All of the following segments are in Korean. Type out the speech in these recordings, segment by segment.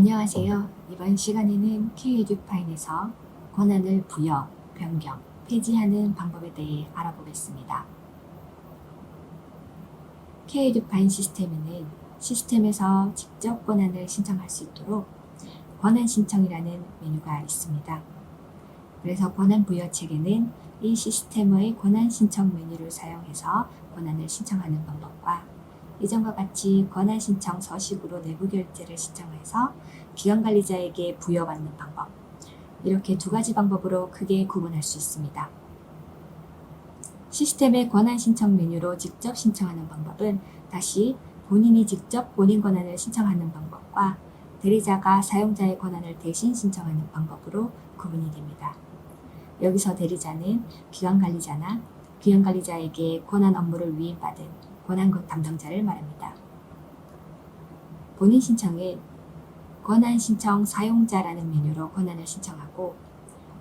안녕하세요. 이번 시간에는 K-에듀파인에서 권한을 부여, 변경, 폐지하는 방법에 대해 알아보겠습니다. K-에듀파인 시스템에는 시스템에서 직접 권한을 신청할 수 있도록 권한 신청이라는 메뉴가 있습니다. 그래서 권한 부여 책에는 이 시스템의 권한 신청 메뉴를 사용해서 권한을 신청하는 방법과 이전과 같이 권한 신청 서식으로 내부 결제를 신청해서 기관관리자에게 부여받는 방법, 이렇게 두 가지 방법으로 크게 구분할 수 있습니다. 시스템의 권한 신청 메뉴로 직접 신청하는 방법은 다시 본인이 직접 본인 권한을 신청하는 방법과 대리자가 사용자의 권한을 대신 신청하는 방법으로 구분이 됩니다. 여기서 대리자는 기관관리자나 기관관리자에게 권한 업무를 위임받은 권한 담당자를 말합니다. 본인 신청은 권한 신청 사용자라는 메뉴로 권한을 신청하고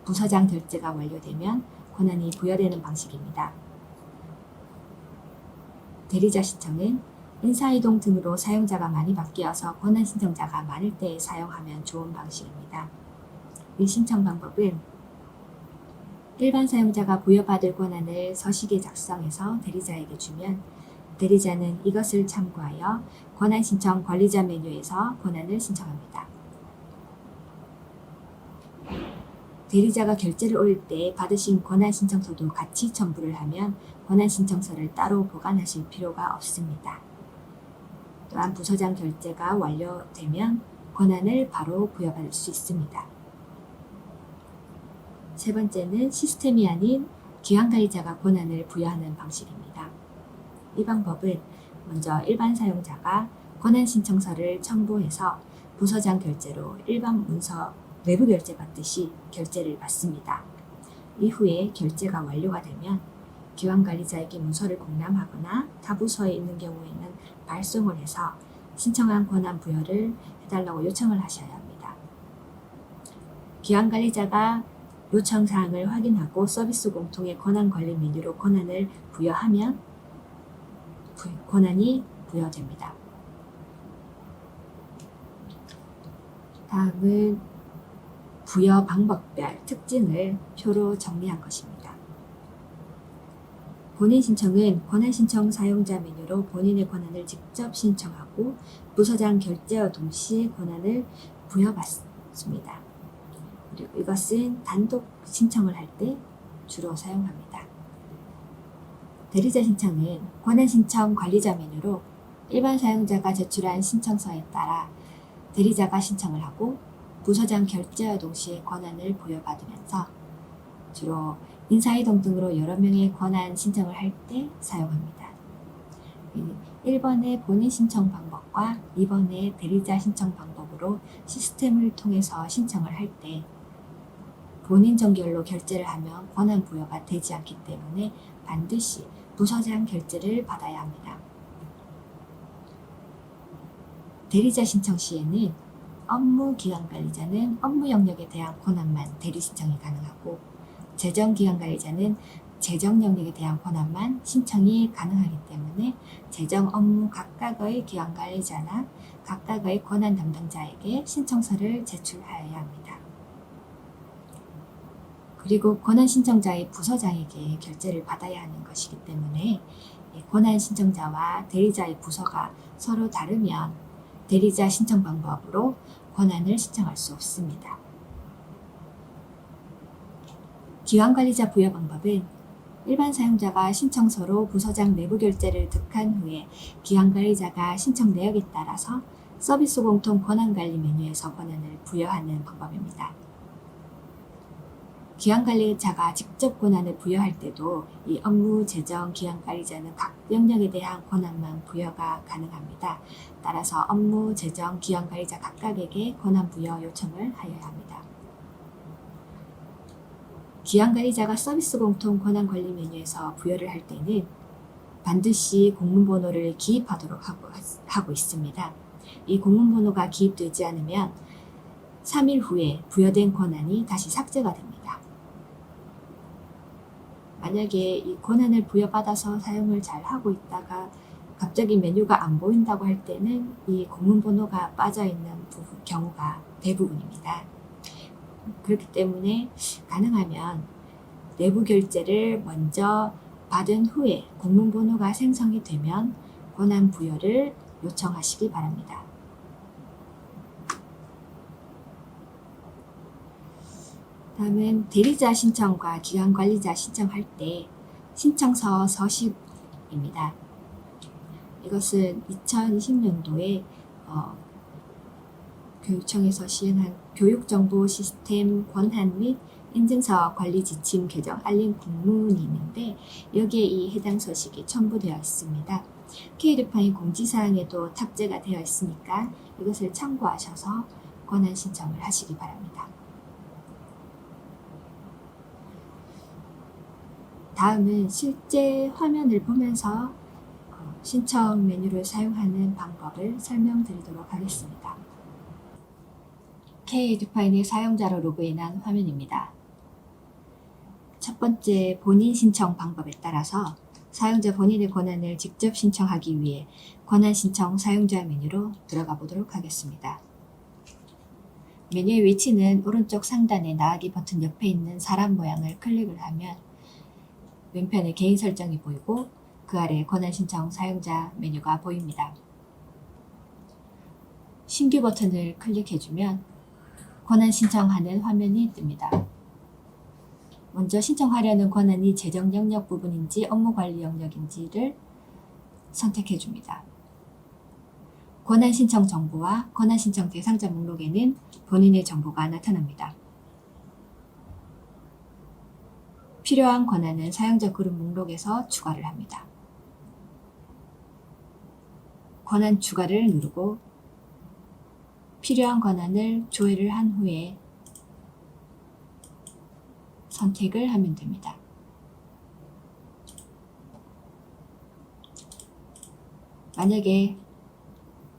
부서장 결제가 완료되면 권한이 부여되는 방식입니다. 대리자 신청은 인사이동 등으로 사용자가 많이 바뀌어서 권한 신청자가 많을 때 사용하면 좋은 방식입니다. 이 신청 방법은 일반 사용자가 부여받을 권한을 서식에 작성해서 대리자에게 주면 대리자는 이것을 참고하여 권한 신청 관리자 메뉴에서 권한을 신청합니다. 대리자가 결제를 올릴 때 받으신 권한 신청서도 같이 첨부를 하면 권한 신청서를 따로 보관하실 필요가 없습니다. 또한 부서장 결제가 완료되면 권한을 바로 부여받을 수 있습니다. 세 번째는 시스템이 아닌 기관관리자가 권한을 부여하는 방식입니다. 이 방법은 먼저 일반 사용자가 권한 신청서를 첨부해서 부서장 결제로 일반 문서 내부 결제 받듯이 결제를 받습니다. 이후에 결제가 완료가 되면 기관관리자에게 문서를 공람하거나 타 부서에 있는 경우에는 발송을 해서 신청한 권한 부여를 해달라고 요청을 하셔야 합니다. 기관관리자가 요청 사항을 확인하고 서비스 공통의 권한 관리 메뉴로 권한을 부여하면 권한이 부여됩니다. 다음은 부여 방법별 특징을 표로 정리한 것입니다. 본인 신청은 권한 신청 사용자 메뉴로 본인의 권한을 직접 신청하고 부서장 결제와 동시에 권한을 부여받습니다. 그리고 이것은 단독 신청을 할 때 주로 사용합니다. 대리자 신청은 권한 신청 관리자 메뉴로 일반 사용자가 제출한 신청서에 따라 대리자가 신청을 하고 부서장 결제와 동시에 권한을 부여받으면서 주로 인사이동 등으로 여러 명의 권한 신청을 할 때 사용합니다. 1번의 본인 신청 방법과 2번의 대리자 신청 방법으로 시스템을 통해서 신청을 할 때 본인 정결로 결제를 하면 권한 부여가 되지 않기 때문에 반드시 부서장 결제를 받아야 합니다. 대리자 신청 시에는 업무기관관리자는 업무 영역에 대한 권한만 대리 신청이 가능하고 재정기관관리자는 재정 영역에 대한 권한만 신청이 가능하기 때문에 재정 업무 각각의 기관관리자나 각각의 권한 담당자에게 신청서를 제출하여야 합니다. 그리고 권한 신청자의 부서장에게 결제를 받아야 하는 것이기 때문에 권한 신청자와 대리자의 부서가 서로 다르면 대리자 신청 방법으로 권한을 신청할 수 없습니다. 기관관리자 부여 방법은 일반 사용자가 신청서로 부서장 내부 결제를 득한 후에 기관관리자가 신청 내역에 따라서 서비스 공통 권한관리 메뉴에서 권한을 부여하는 방법입니다. 기관관리자가 직접 권한을 부여할 때도 이 업무, 재정, 기관관리자는 각 영역에 대한 권한만 부여가 가능합니다. 따라서 업무, 재정, 기관관리자 각각에게 권한 부여 요청을 하여야 합니다. 기관관리자가 서비스 공통 권한관리 메뉴에서 부여를 할 때는 반드시 공문번호를 기입하도록 하고 있습니다. 이 공문번호가 기입되지 않으면 3일 후에 부여된 권한이 다시 삭제가 됩니다. 만약에 이 권한을 부여받아서 사용을 잘 하고 있다가 갑자기 메뉴가 안 보인다고 할 때는 이 공문번호가 빠져 있는 부분, 경우가 대부분입니다. 그렇기 때문에 가능하면 내부 결제를 먼저 받은 후에 공문번호가 생성이 되면 권한 부여를 요청하시기 바랍니다. 다음은 대리자 신청과 기관관리자 신청할 때 신청서 서식입니다. 이것은 2020년도에 교육청에서 시행한 교육정보 시스템 권한 및 인증서 관리 지침 개정 알림 공문이 있는데 여기에 이 해당 서식이 첨부되어 있습니다. K-디파인 공지사항에도 탑재가 되어 있으니까 이것을 참고하셔서 권한 신청을 하시기 바랍니다. 다음은 실제 화면을 보면서 신청 메뉴를 사용하는 방법을 설명드리도록 하겠습니다. K-디파인의 사용자로 로그인한 화면입니다. 첫 번째 본인 신청 방법에 따라서 사용자 본인의 권한을 직접 신청하기 위해 권한 신청 사용자 메뉴로 들어가 보도록 하겠습니다. 메뉴의 위치는 오른쪽 상단의 나가기 버튼 옆에 있는 사람 모양을 클릭을 하면 왼편에 개인 설정이 보이고 그 아래 권한 신청 사용자 메뉴가 보입니다. 신규 버튼을 클릭해주면 권한 신청하는 화면이 뜹니다. 먼저 신청하려는 권한이 재정 영역 부분인지 업무 관리 영역인지를 선택해 줍니다. 권한 신청 정보와 권한 신청 대상자 목록에는 본인의 정보가 나타납니다. 필요한 권한은 사용자 그룹 목록에서 추가를 합니다. 권한 추가를 누르고 필요한 권한을 조회를 한 후에 선택을 하면 됩니다. 만약에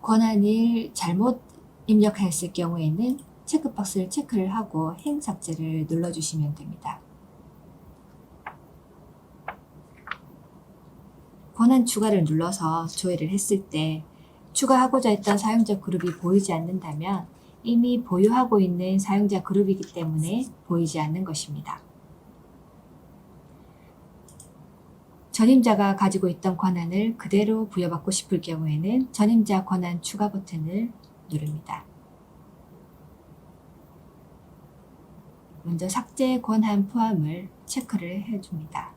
권한을 잘못 입력하였을 경우에는 체크박스를 체크를 하고 행 삭제를 눌러주시면 됩니다. 권한 추가를 눌러서 조회를 했을 때 추가하고자 했던 사용자 그룹이 보이지 않는다면 이미 보유하고 있는 사용자 그룹이기 때문에 보이지 않는 것입니다. 전임자가 가지고 있던 권한을 그대로 부여받고 싶을 경우에는 전임자 권한 추가 버튼을 누릅니다. 먼저 삭제 권한 포함을 체크를 해줍니다.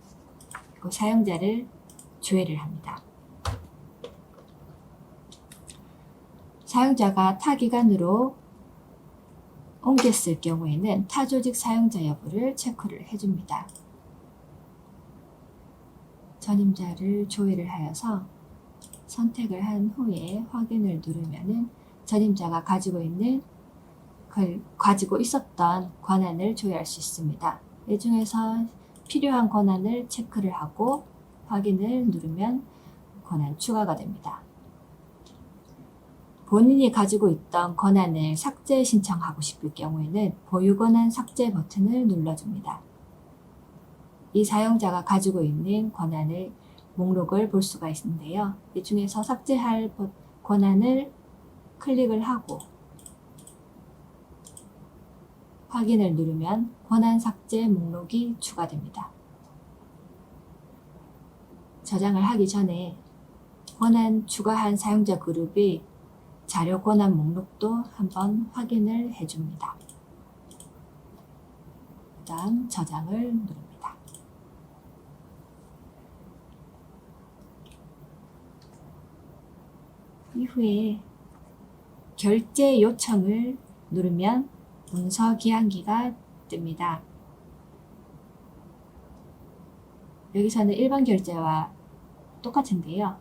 그리고 사용자를 조회를 합니다. 사용자가 타 기관으로 옮겼을 경우에는 타 조직 사용자 여부를 체크를 해줍니다. 전임자를 조회를 하여서 선택을 한 후에 확인을 누르면은 전임자가 가지고 있었던 권한을 조회할 수 있습니다. 이 중에서 필요한 권한을 체크를 하고 확인을 누르면 권한 추가가 됩니다. 본인이 가지고 있던 권한을 삭제 신청하고 싶을 경우에는 보유 권한 삭제 버튼을 눌러줍니다. 이 사용자가 가지고 있는 권한을 목록을 볼 수가 있는데요. 이 중에서 삭제할 권한을 클릭을 하고 확인을 누르면 권한 삭제 목록이 추가됩니다. 저장을 하기 전에 권한 추가한 사용자 그룹의 자료 권한 목록도 한번 확인을 해줍니다. 그 다음 저장을 누릅니다. 이후에 결제 요청을 누르면 문서 기한기가 뜹니다. 여기서는 일반 결제와 똑같은데요.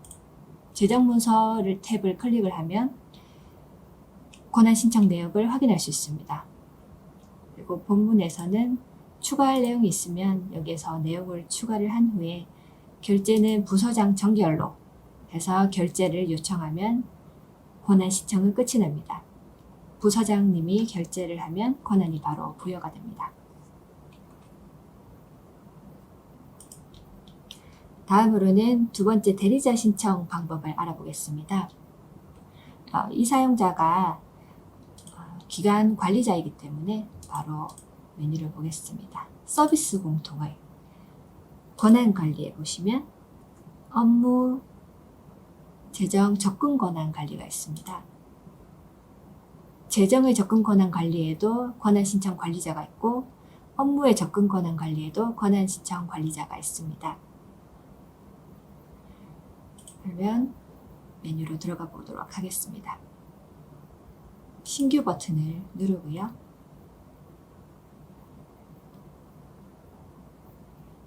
재정 문서를 탭을 클릭을 하면 권한 신청 내역을 확인할 수 있습니다. 그리고 본문에서는 추가할 내용이 있으면 여기에서 내용을 추가를 한 후에 결제는 부서장 정결로 해서 결제를 요청하면 권한 신청은 끝이 납니다. 부서장님이 결제를 하면 권한이 바로 부여가 됩니다. 다음으로는 두 번째 대리자 신청 방법을 알아보겠습니다. 이 사용자가 기관 관리자이기 때문에 바로 메뉴를 보겠습니다. 서비스 공통의 권한 관리에 보시면 업무, 재정, 접근 권한 관리가 있습니다. 재정의 접근 권한 관리에도 권한 신청 관리자가 있고 업무의 접근 권한 관리에도 권한 신청 관리자가 있습니다. 그러면 메뉴로 들어가 보도록 하겠습니다. 신규 버튼을 누르고요.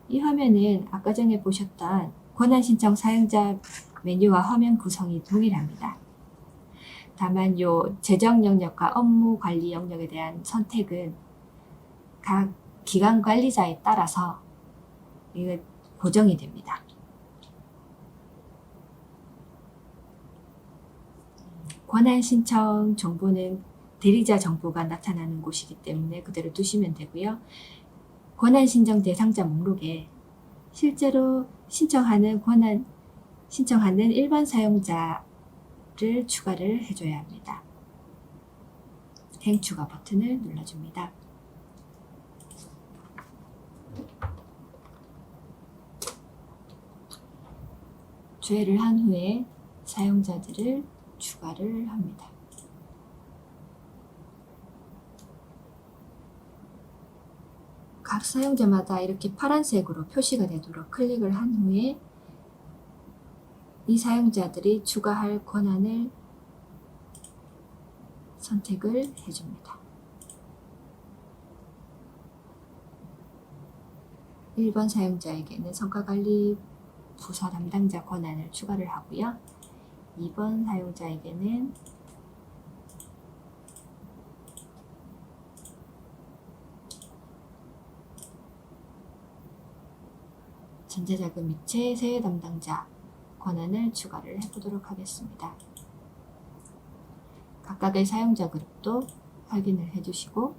이 화면은 아까 전에 보셨던 권한 신청 사용자 메뉴와 화면 구성이 동일합니다. 다만 요 재정 영역과 업무 관리 영역에 대한 선택은 각 기관 관리자에 따라서 이게 고정이 됩니다. 권한 신청 정보는 대리자 정보가 나타나는 곳이기 때문에 그대로 두시면 되고요. 권한 신청 대상자 목록에 실제로 신청하는 일반 사용자를 추가를 해줘야 합니다. 행추가 버튼을 눌러줍니다. 조회를 한 후에 사용자들을 추가를 합니다. 각 사용자마다 이렇게 파란색으로 표시가 되도록 클릭을 한 후에 이 사용자들이 추가할 권한을 선택을 해줍니다. 1번 사용자에게는 성과관리 부서 담당자 권한을 추가를 하고요. 2번 사용자에게는 전자자금 이체 세액 담당자 권한을 추가를 해보도록 하겠습니다. 각각의 사용자 그룹도 확인을 해주시고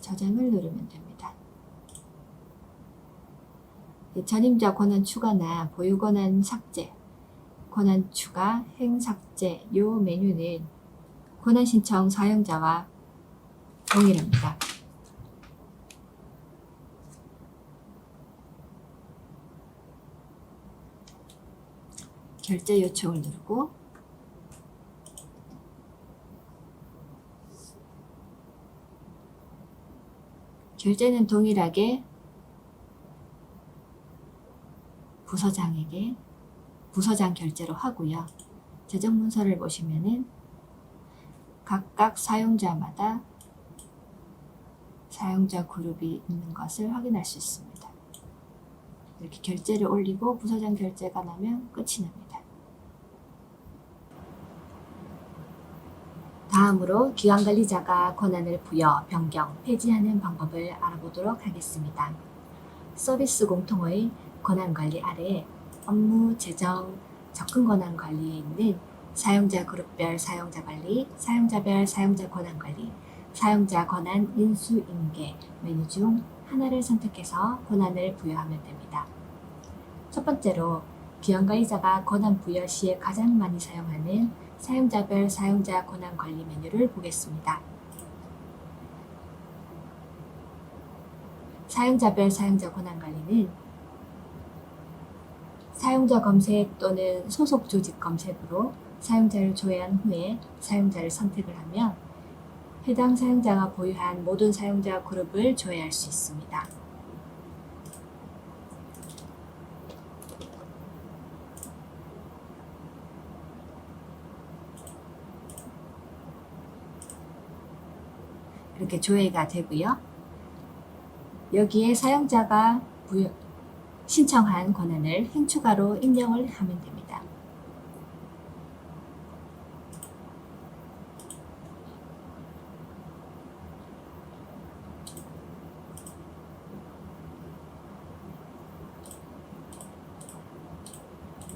저장을 누르면 됩니다. 전임자 권한 추가나 보유 권한 삭제, 권한 추가, 행 삭제 이 메뉴는 권한 신청 사용자와 동일합니다. 결제 요청을 누르고 결제는 동일하게 부서장에게 부서장 결제로 하고요. 재정 문서를 보시면은 각각 사용자마다 사용자 그룹이 있는 것을 확인할 수 있습니다. 이렇게 결제를 올리고 부서장 결제가 나면 끝이 납니다. 다음으로 기관관리자가 권한을 부여, 변경, 폐지하는 방법을 알아보도록 하겠습니다. 서비스 공통의 권한관리 아래에 업무, 재정, 접근 권한관리에 있는 사용자 그룹별 사용자관리, 사용자별 사용자 권한관리, 사용자 권한 인수인계 메뉴 중 하나를 선택해서 권한을 부여하면 됩니다. 첫 번째로 기관관리자가 권한 부여 시에 가장 많이 사용하는 사용자별 사용자 권한관리 메뉴를 보겠습니다. 사용자별 사용자 권한관리는 사용자 검색 또는 소속 조직 검색으로 사용자를 조회한 후에 사용자를 선택을 하면 해당 사용자가 보유한 모든 사용자 그룹을 조회할 수 있습니다. 이렇게 조회가 되고요. 여기에 사용자가 신청한 권한을 행추가로 입력을 하면 됩니다.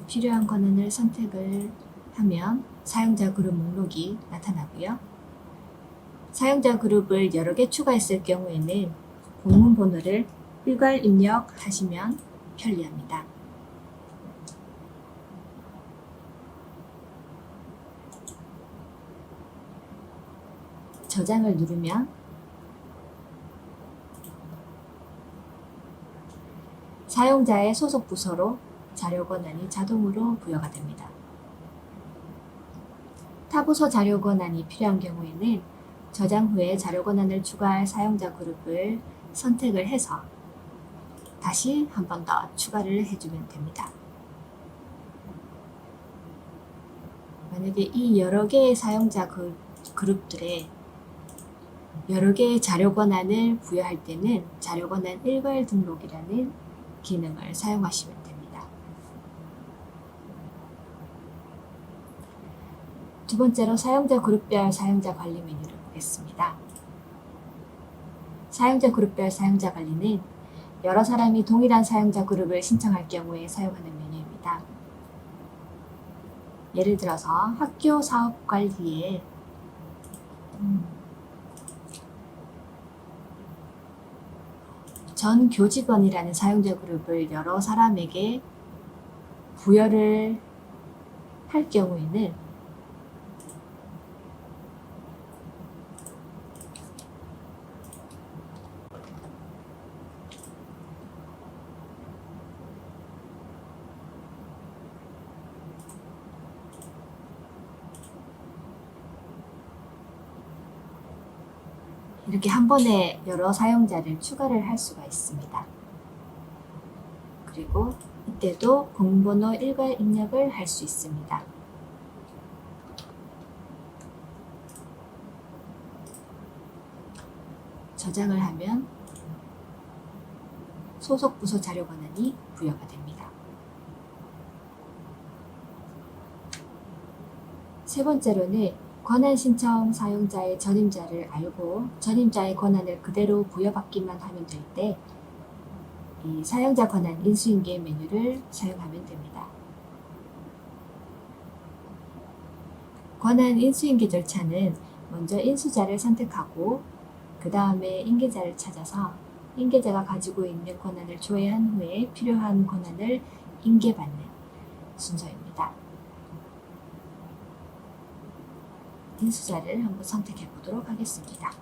필요한 권한을 선택을 하면 사용자 그룹 목록이 나타나고요. 사용자 그룹을 여러 개 추가했을 경우에는 공문 번호를 일괄 입력하시면 편리합니다. 저장을 누르면 사용자의 소속 부서로 자료 권한이 자동으로 부여가 됩니다. 타 부서 자료 권한이 필요한 경우에는 저장 후에 자료 권한을 추가할 사용자 그룹을 선택을 해서 다시 한 번 더 추가를 해주면 됩니다. 만약에 이 여러 개의 사용자 그룹들에 여러 개의 자료 권한을 부여할 때는 자료 권한 일괄 등록이라는 기능을 사용하시면 됩니다. 두 번째로 사용자 그룹별 사용자 관리 메뉴를 보겠습니다. 사용자 그룹별 사용자 관리는 여러 사람이 동일한 사용자 그룹을 신청할 경우에 사용하는 메뉴입니다. 예를 들어서 학교 사업 관리에 전 교직원이라는 사용자 그룹을 여러 사람에게 부여를 할 경우에는 이렇게 한 번에 여러 사용자를 추가를 할 수가 있습니다. 그리고 이때도 공번호 일괄 입력을 할 수 있습니다. 저장을 하면 소속 부서 자료 권한이 부여가 됩니다. 세 번째로는 권한 신청 사용자의 전임자를 알고 전임자의 권한을 그대로 부여받기만 하면 될 때 이 사용자 권한 인수인계 메뉴를 사용하면 됩니다. 권한 인수인계 절차는 먼저 인수자를 선택하고 그 다음에 인계자를 찾아서 인계자가 가지고 있는 권한을 조회한 후에 필요한 권한을 인계받는 순서입니다. 인수자를 한번 선택해 보도록 하겠습니다.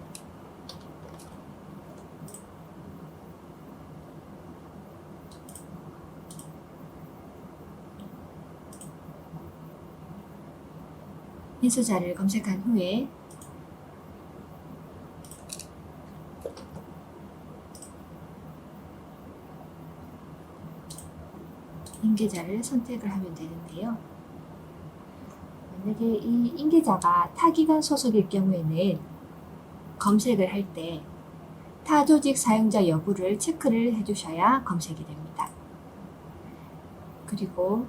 인수자를 검색한 후에 인계자를 선택을 하면 되는데요. 만약에 이 인계자가 타기관 소속일 경우에는 검색을 할 때 타조직 사용자 여부를 체크를 해주셔야 검색이 됩니다. 그리고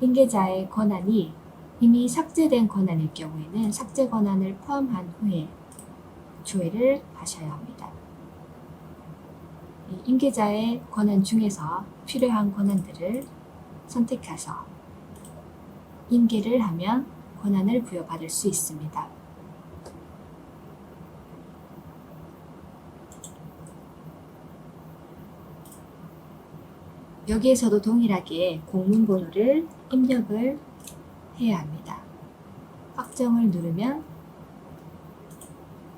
인계자의 권한이 이미 삭제된 권한일 경우에는 삭제 권한을 포함한 후에 조회를 하셔야 합니다. 이 인계자의 권한 중에서 필요한 권한들을 선택해서 인계를 하면 권한을 부여받을 수 있습니다. 여기에서도 동일하게 공문번호를 입력을 해야 합니다. 확정을 누르면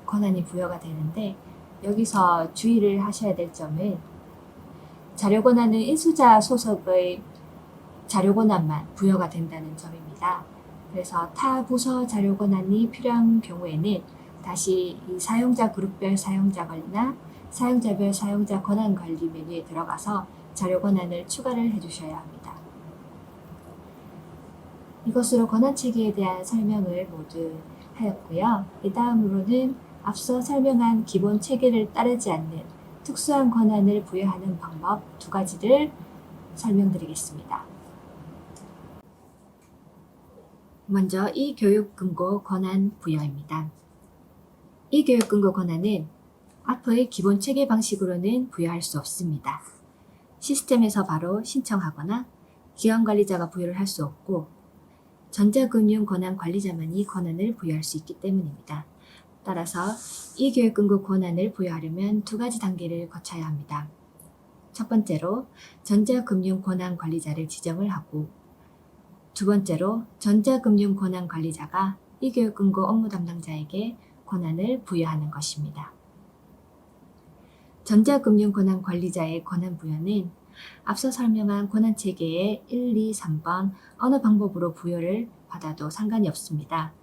권한이 부여가 되는데 여기서 주의를 하셔야 될 점은 자료 권한은 인수자 소속의 자료 권한만 부여가 된다는 점입니다. 그래서 타 부서 자료 권한이 필요한 경우에는 다시 이 사용자 그룹별 사용자 관리나 사용자별 사용자 권한 관리 메뉴에 들어가서 자료 권한을 추가를 해주셔야 합니다. 이것으로 권한 체계에 대한 설명을 모두 하였고요. 이 다음으로는 앞서 설명한 기본 체계를 따르지 않는 특수한 권한을 부여하는 방법 두 가지를 설명드리겠습니다. 먼저 이 교육 근거 권한 부여입니다. 이 교육 근거 권한은 앞의 기본 체계 방식으로는 부여할 수 없습니다. 시스템에서 바로 신청하거나 기관관리자가 부여를 할 수 없고 전자금융 권한 관리자만이 권한을 부여할 수 있기 때문입니다. 따라서 이 교육 근거 권한을 부여하려면 두 가지 단계를 거쳐야 합니다. 첫 번째로 전자금융 권한 관리자를 지정을 하고 두 번째로 전자금융 권한 관리자가 이 교육 근거 업무 담당자에게 권한을 부여하는 것입니다. 전자금융권한관리자의 권한 부여는 앞서 설명한 권한체계의 1, 2, 3번 어느 방법으로 부여를 받아도 상관이 없습니다.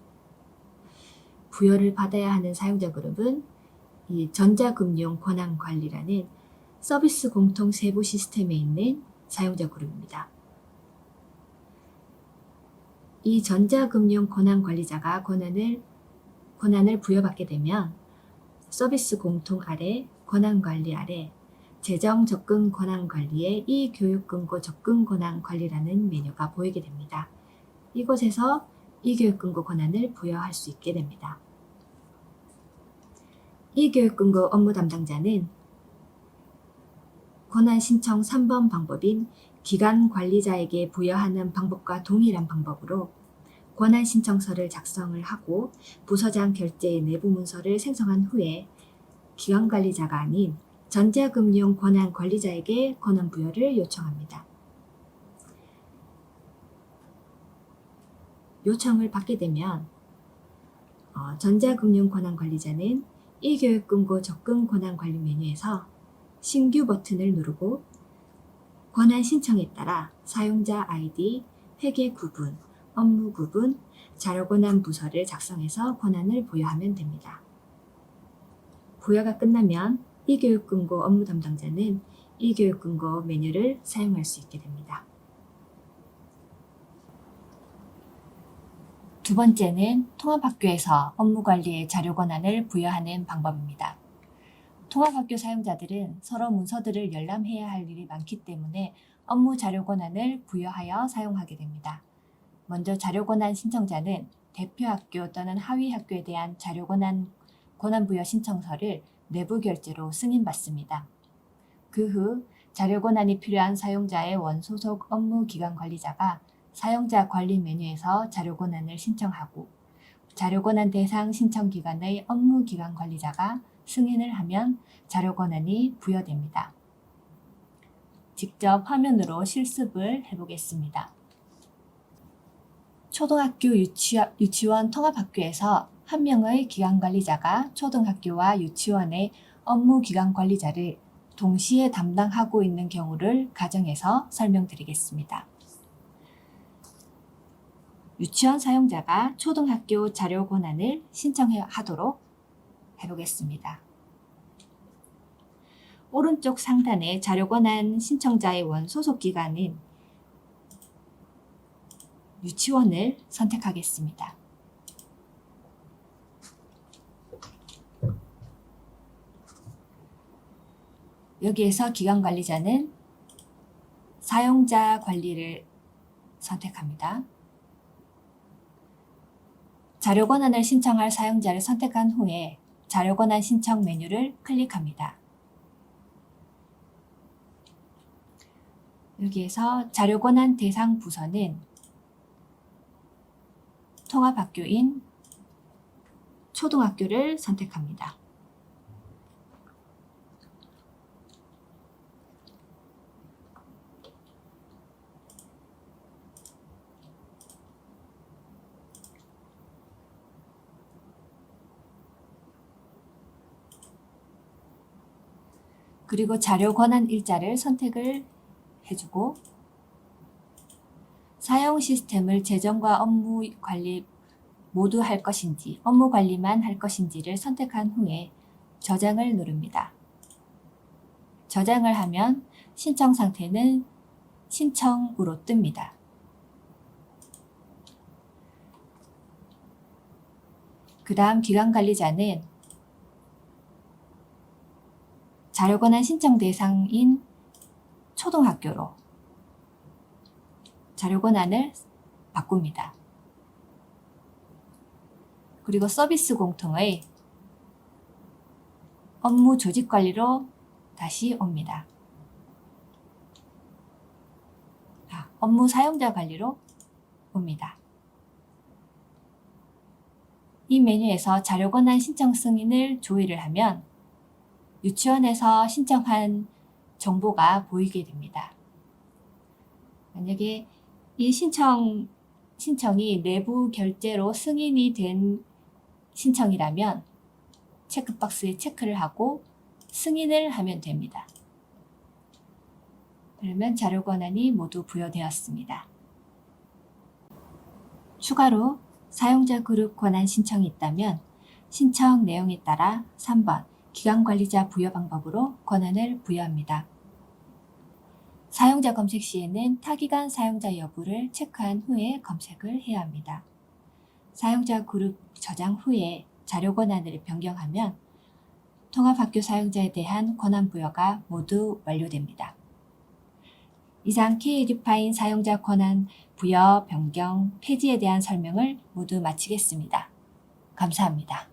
부여를 받아야 하는 사용자 그룹은 이 전자금융권한관리라는 서비스 공통 세부 시스템에 있는 사용자 그룹입니다. 이 전자금융권한관리자가 권한을 부여받게 되면 서비스 공통 아래 권한관리 아래 재정 접근 권한관리의 이 교육금고 접근 권한관리라는 메뉴가 보이게 됩니다. 이곳에서 이 교육금고 권한을 부여할 수 있게 됩니다. 이 교육금고 업무 담당자는 권한 신청 3번 방법인 기관 관리자에게 부여하는 방법과 동일한 방법으로 권한 신청서를 작성을 하고 부서장 결재의 내부 문서를 생성한 후에 기관 관리자가 아닌 전자금융 권한 관리자에게 권한 부여를 요청합니다. 요청을 받게 되면 전자금융 권한 관리자는 이 교육금고 접근 권한 관리 메뉴에서 신규 버튼을 누르고 권한 신청에 따라 사용자 아이디, 회계 구분, 업무 구분, 자료 권한 부서를 작성해서 권한을 부여하면 됩니다. 부여가 끝나면 이 교육금고 업무 담당자는 이 교육금고 메뉴를 사용할 수 있게 됩니다. 두 번째는 통합학교에서 업무관리의 자료 권한을 부여하는 방법입니다. 통합학교 사용자들은 서로 문서들을 열람해야 할 일이 많기 때문에 업무 자료 권한을 부여하여 사용하게 됩니다. 먼저 자료 권한 신청자는 대표 학교 또는 하위 학교에 대한 자료 권한 부여 신청서를 내부 결제로 승인받습니다. 그 후 자료 권한이 필요한 사용자의 원소속 업무 기관 관리자가 사용자 관리 메뉴에서 자료 권한을 신청하고 자료 권한 대상 신청 기관의 업무 기관 관리자가 승인을 하면 자료 권한이 부여됩니다. 직접 화면으로 실습을 해보겠습니다. 초등학교 유치원 통합학교에서 한 명의 기관관리자가 초등학교와 유치원의 업무 기관관리자를 동시에 담당하고 있는 경우를 가정해서 설명드리겠습니다. 유치원 사용자가 초등학교 자료 권한을 신청하도록 해보겠습니다. 오른쪽 상단에 자료 권한 신청자의 원소속 기관인 유치원을 선택하겠습니다. 여기에서 기관관리자는 사용자 관리를 선택합니다. 자료 권한을 신청할 사용자를 선택한 후에 자료 권한 신청 메뉴를 클릭합니다. 여기에서 자료 권한 대상 부서는 통합학교인 초등학교를 선택합니다. 그리고 자료 권한 일자를 선택을 해주고 사용 시스템을 재정과 업무 관리 모두 할 것인지 업무 관리만 할 것인지를 선택한 후에 저장을 누릅니다. 저장을 하면 신청 상태는 신청으로 뜹니다. 그 다음 기관관리자는 자료 권한 신청 대상인 초등학교로 자료 권한을 바꿉니다. 그리고 서비스 공통의 업무 조직 관리로 다시 옵니다. 업무 사용자 관리로 옵니다. 이 메뉴에서 자료 권한 신청 승인을 조회를 하면 유치원에서 신청한 정보가 보이게 됩니다. 만약에 이 신청이 내부 결제로 승인이 된 신청이라면 체크박스에 체크를 하고 승인을 하면 됩니다. 그러면 자료 권한이 모두 부여되었습니다. 추가로 사용자 그룹 권한 신청이 있다면 신청 내용에 따라 3번 기관관리자 부여 방법으로 권한을 부여합니다. 사용자 검색 시에는 타기관 사용자 여부를 체크한 후에 검색을 해야 합니다. 사용자 그룹 저장 후에 자료 권한을 변경하면 통합학교 사용자에 대한 권한 부여가 모두 완료됩니다. 이상 K-에듀파인 사용자 권한 부여, 변경, 폐지에 대한 설명을 모두 마치겠습니다. 감사합니다.